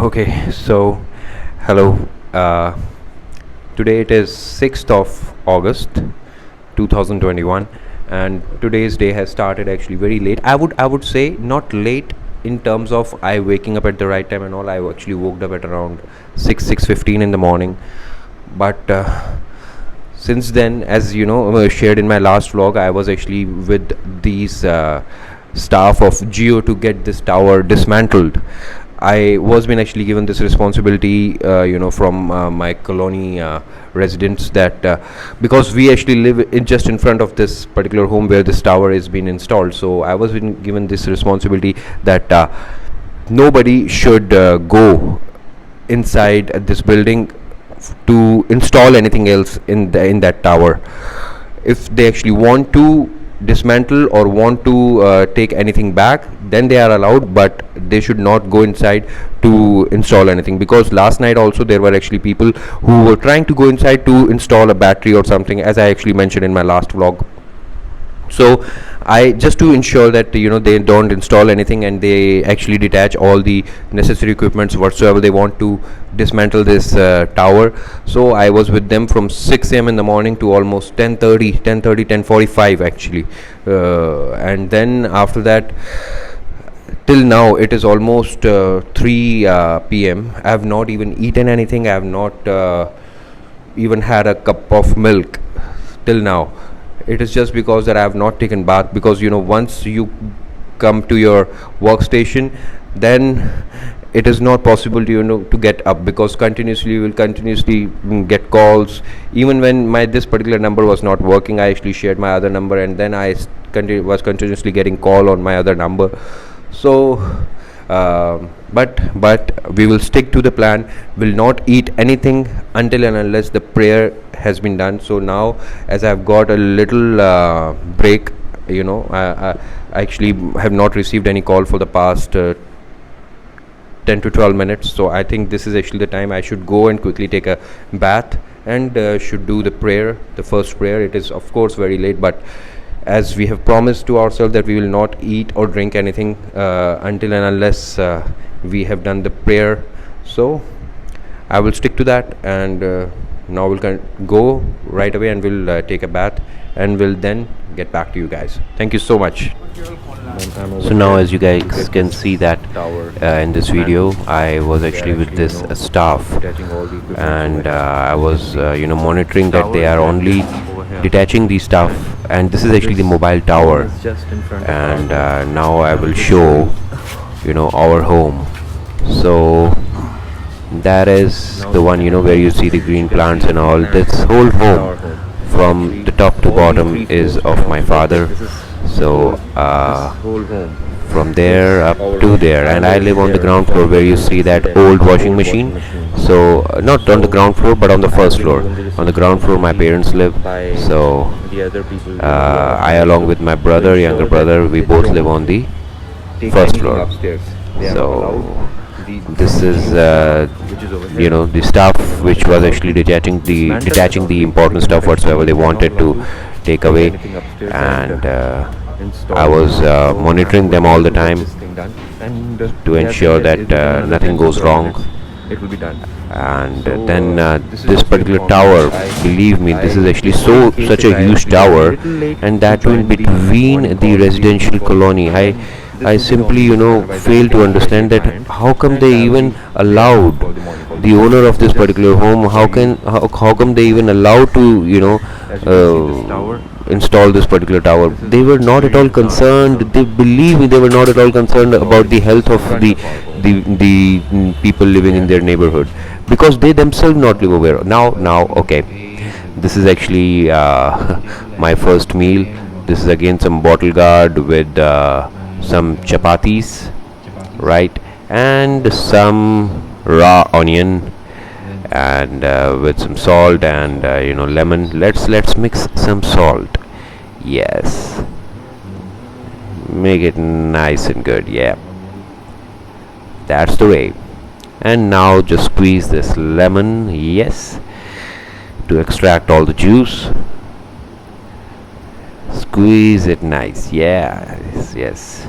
Okay, so hello. Uh, Today it is 6th of August 2021, and today's day has started actually very late. I would say not late in terms of I waking up at the right time and all. I actually woke up at around 6:15 in the morning, but since then, as you know, shared in my last vlog, I was actually with these staff of Geo to get this tower dismantled. I was been actually given this responsibility, from my colony residents, that because we actually live just in front of this particular home where this tower is being installed. So I was been given this responsibility that nobody should go inside this building to install anything else in that tower. If they actually want to dismantle or want to take anything back, then they are allowed, but they should not go inside to install anything, because last night also there were actually people who were trying to go inside to install a battery or something, as I actually mentioned in my last vlog. So I, just to ensure that they don't install anything and they actually detach all the necessary equipments whatsoever they want to dismantle this tower. So I was with them from 6 a.m. in the morning to almost 10:45 actually, and then after that till now it is almost 3 p.m. I have not even eaten anything. I have not even had a cup of milk till now. It is just because that I have not taken bath, because once you come to your workstation, then it is not possible to to get up, because continuously you will continuously get calls. Even when my this particular number was not working, I actually shared my other number, and then I was continuously getting call on my other number. So but we will stick to the plan. Will not eat anything until and unless the prayer has been done. So now, as I've got a little break, I actually have not received any call for the past 10 to 12 minutes. So I think this is actually the time I should go and quickly take a bath and should do the prayer, the first prayer. It is of course very late, but as we have promised to ourselves that we will not eat or drink anything until and unless we have done the prayer. So I will stick to that, and now we'll go right away and we'll take a bath, and we'll then get back to you guys. Thank you so much. So now, as you guys can see that in this video, I was actually with this staff, and I was monitoring that they are only detaching the stuff, and this is actually the mobile tower. And now I will show our home. So that is the one where you see the green plants and all. This whole home from the top to bottom is of my father. So from there up to there, and I live on the ground floor where you see that old washing machine. So not on the ground floor but on the first floor. On the ground floor my parents live. So I, along with my brother, younger brother, we both live on the first floor. So this is the stuff which was actually detaching the important stuff whatsoever they wanted to take away, and I was monitoring them all the time to ensure that nothing goes wrong. And then this particular tower, believe me, this is actually such a huge tower, and that too in between the residential colony. I simply fail to understand that how come they even allowed the owner of this particular home, how come they even allowed to install this particular tower. They were not at all concerned. They believe me, they were not at all concerned about the health of the people living in their neighborhood, because they themselves not live aware. Now okay, this is actually my first meal. This is again some bottle guard with some chapatis, right, and some raw onion, and with some salt and lemon. Let's mix some salt. Yes, make it nice and good. Yeah, that's the way. And now just squeeze this lemon, yes, to extract all the juice. Squeeze it nice. Yes,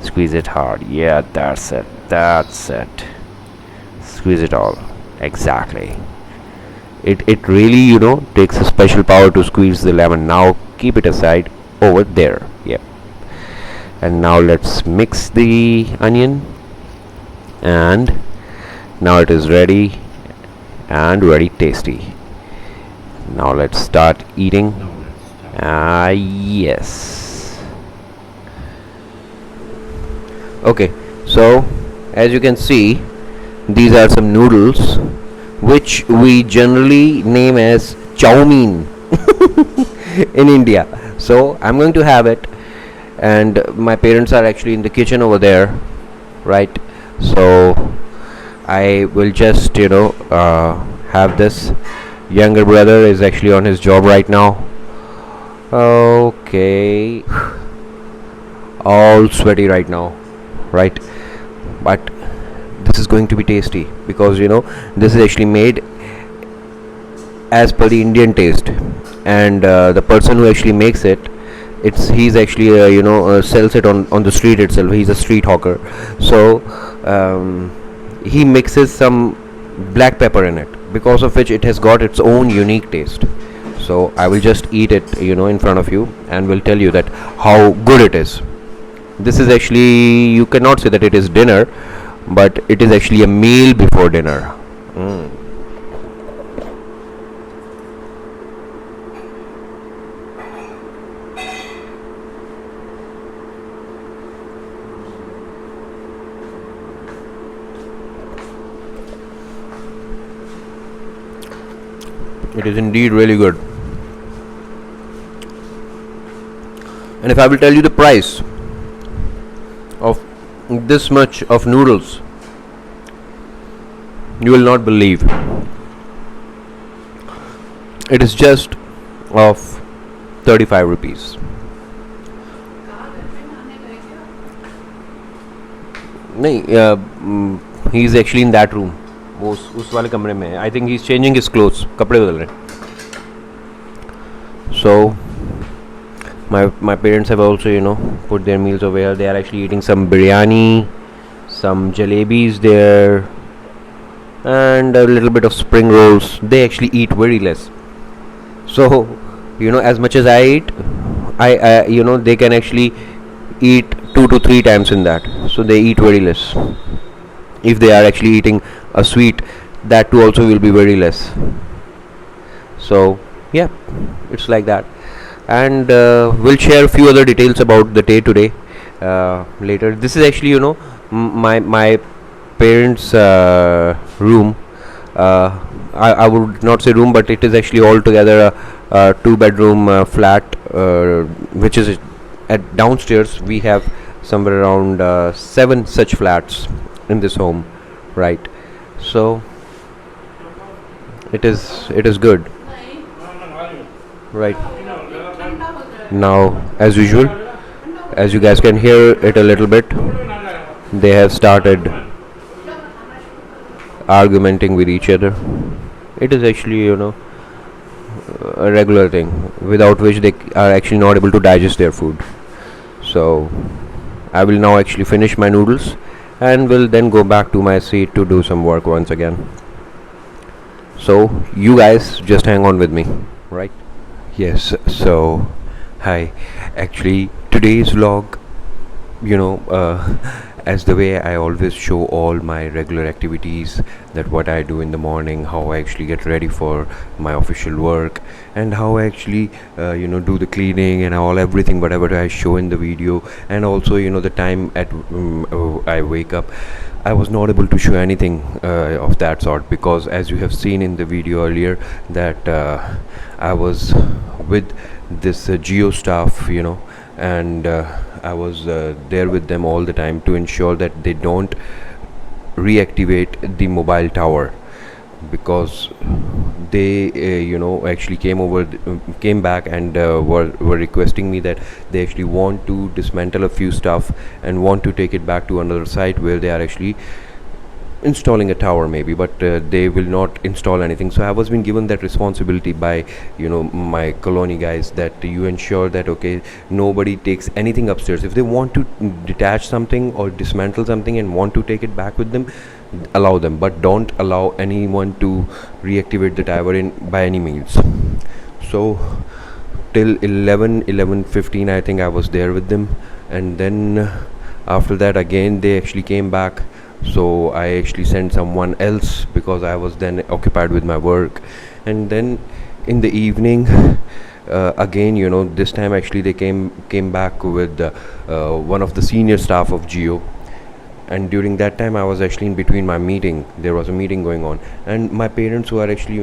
squeeze it hard. Yeah, that's it. Squeeze it all. Exactly. It really, takes a special power to squeeze the lemon. Now keep it aside over there. Yep. And now let's mix the onion, and now it is ready and very tasty. Now let's start eating. Ah, yes. Okay, so as you can see, these are some noodles which we generally name as chow mein in India. So I'm going to have it, and my parents are actually in the kitchen over there, right? So I will just, have this. Younger brother is actually on his job right now. Okay, all sweaty right now, right? But this is going to be tasty because this is actually made as per the Indian taste, and the person who actually makes it, he's actually sells it on the street itself. He's a street hawker, so he mixes some black pepper in it, because of which it has got its own unique taste. So I will just eat it, in front of you, and will tell you that how good it is. This is actually, you cannot say that it is dinner, but it is actually a meal before dinner. It is indeed really good. And if I will tell you the price of this much of noodles, you will not believe. It is just of 35 rupees. नहीं, he is actually in that room. वो उस वाले कमरे में है. I think he's changing his clothes. कपड़े बदल रहे हैं. So my parents have also put their meals over here. They are actually eating some biryani, some jalebis there, and a little bit of spring rolls. They actually eat very less. So as much as I eat, I they can actually eat 2 to 3 times in that. So they eat very less. If they are actually eating a sweet, that too also will be very less. So yeah, it's like that. And we'll share a few other details about the day today later. This is actually my parents room. I would not say room, but it is actually altogether a 2-bedroom flat, which is at downstairs. We have somewhere around 7 such flats in this home, right? So it is good, right? Now, as usual, as you guys can hear it a little bit, they have started argumenting with each other. It is actually a regular thing, without which they are actually not able to digest their food. So I will now actually finish my noodles, and will then go back to my seat to do some work once again. So you guys just hang on with me, right? Yes, so hi. Actually, today's vlog, as the way I always show all my regular activities, that what I do in the morning, how I actually get ready for my official work, and how I actually do the cleaning and all everything whatever I show in the video, and also the time at I wake up. I was not able to show anything of that sort, because as you have seen in the video earlier, that I was with this Geo staff, and I was there with them all the time to ensure that they don't reactivate the mobile tower, because they actually came back and were requesting me that they actually want to dismantle a few stuff and want to take it back to another site where they are actually installing a tower maybe, but they will not install anything. So I was been given that responsibility by my colony guys, that you ensure that okay, nobody takes anything upstairs. If they want to detach something or dismantle something and want to take it back with them, allow them, but don't allow anyone to reactivate the tower in by any means. So till 11:15 I think I was there with them, and then after that again they actually came back. So I actually sent someone else because I was then occupied with my work. And then in the evening, again, this time actually they came back with one of the senior staff of Geo. And during that time I was actually in between my meeting. There was a meeting going on, and my parents who are actually,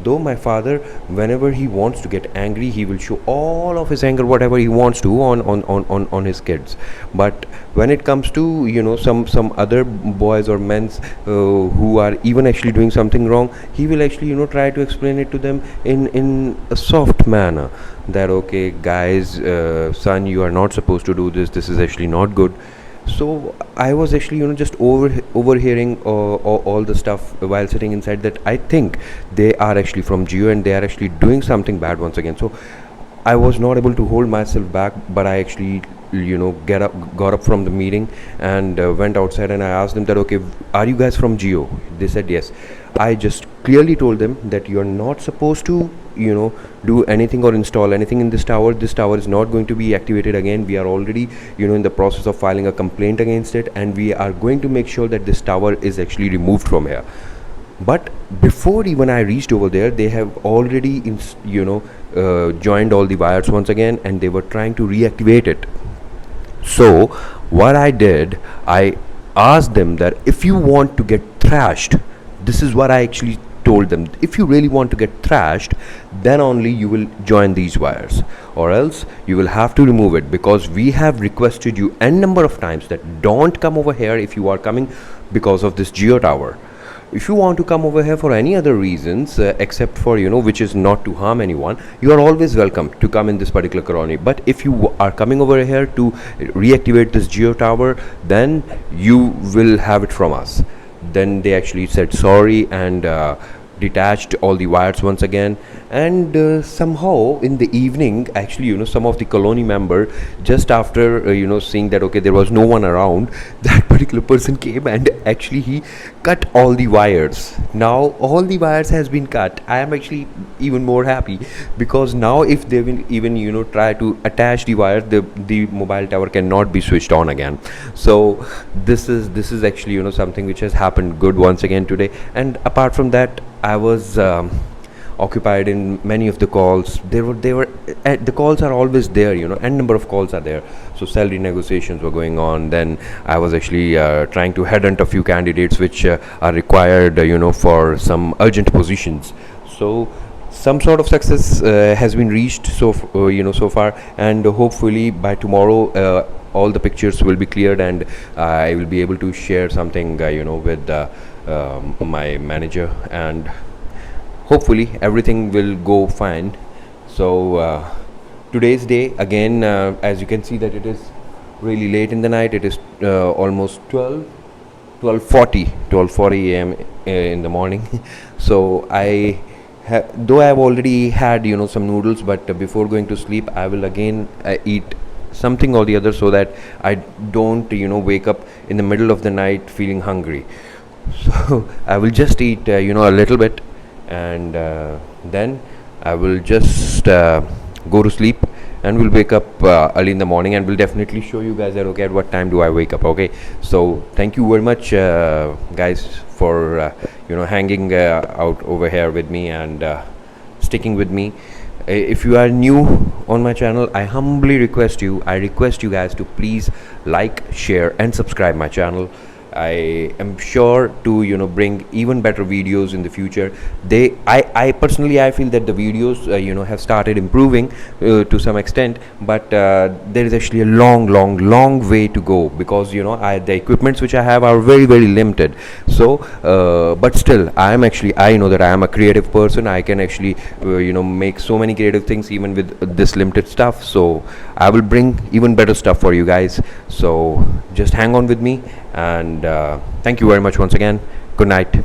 though my father, whenever he wants to get angry, he will show all of his anger, whatever he wants to, on his kids. But when it comes to, some other boys or men's who are even actually doing something wrong, he will actually, try to explain it to them in a soft manner, that okay guys, son, you are not supposed to do this, this is actually not good. So I was actually, just overhearing all the stuff while sitting inside, that I think they are actually from Geo and they are actually doing something bad once again. So I was not able to hold myself back, but I actually, got up from the meeting and went outside, and I asked them that, okay, are you guys from Geo? They said yes. I just clearly told them that you're not supposed to, do anything or install anything in this tower. This tower is not going to be activated again. We are already, in the process of filing a complaint against it, and we are going to make sure that this tower is actually removed from here. But before even I reached over there, they have already joined all the wires once again, and they were trying to reactivate it. So what I did, I asked them that if you want to get thrashed, this is what I actually told them, if you really want to get thrashed, then only you will join these wires, or else you will have to remove it, because we have requested you n number of times that don't come over here if you are coming because of this Geo tower. If you want to come over here for any other reasons, except for, which is not to harm anyone, you are always welcome to come in this particular colony. But if you are coming over here to reactivate this Geo tower, then you will have it from us. Then they actually said sorry and detached all the wires once again. And somehow in the evening, actually, some of the colony member, just after seeing that okay, there was no one around, that particular person came and actually he cut all the wires. Now all the wires has been cut. I am actually even more happy, because now if they will even try to attach the wires, the mobile tower cannot be switched on again. So this is actually something which has happened good once again today. And apart from that, I was occupied in many of the calls. They were the calls are always there, n number of calls are there. So salary negotiations were going on. Then I was actually trying to headhunt a few candidates which are required for some urgent positions. So some sort of success has been reached so far, and hopefully by tomorrow all the pictures will be cleared, and I will be able to share something with my manager, and hopefully everything will go fine. So today's day again, as you can see that it is really late in the night. It is almost 12:40 a.m. In the morning. So though I have already had some noodles, but before going to sleep I will again eat something or the other, so that I don't wake up in the middle of the night feeling hungry. So I will just eat a little bit, and then I will just go to sleep, and we'll wake up early in the morning, and we'll definitely show you guys that okay, at what time do I wake up. Okay, so thank you very much guys for hanging out over here with me and sticking with me. If you are new on my channel, I request you guys to please like, share and subscribe my channel. I am sure to bring even better videos in the future. I personally feel that the videos have started improving to some extent, but there is actually a long way to go, because the equipments which I have are very limited. So but still I know that I am a creative person. I can actually make so many creative things even with this limited stuff. So I will bring even better stuff for you guys. So just hang on with me, and thank you very much once again. Good night.